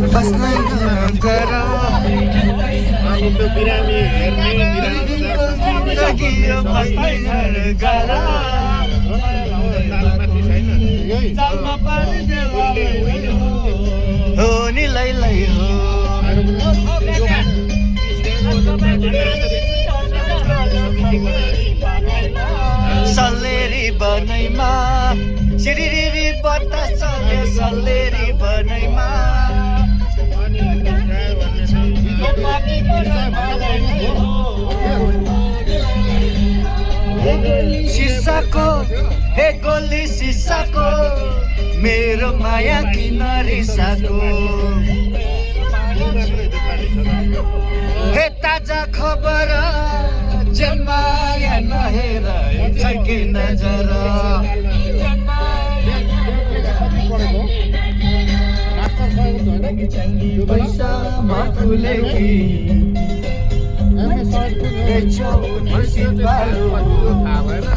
बस्नै नगर त्यो बिरामी हेर्ने जिन्दगी यो बस्नै नगर तालमाथि छैन हो नि लै हो सल्लेरी बनैमा सिरिरी बतासले सल्लेरी बनैमा सिसाको हे गोली सिसाको मेरो माया किन रिसाको हे ताजा खबर जन्माया नहेर छैके नजर पैसामा फुलेकी थाहा भएन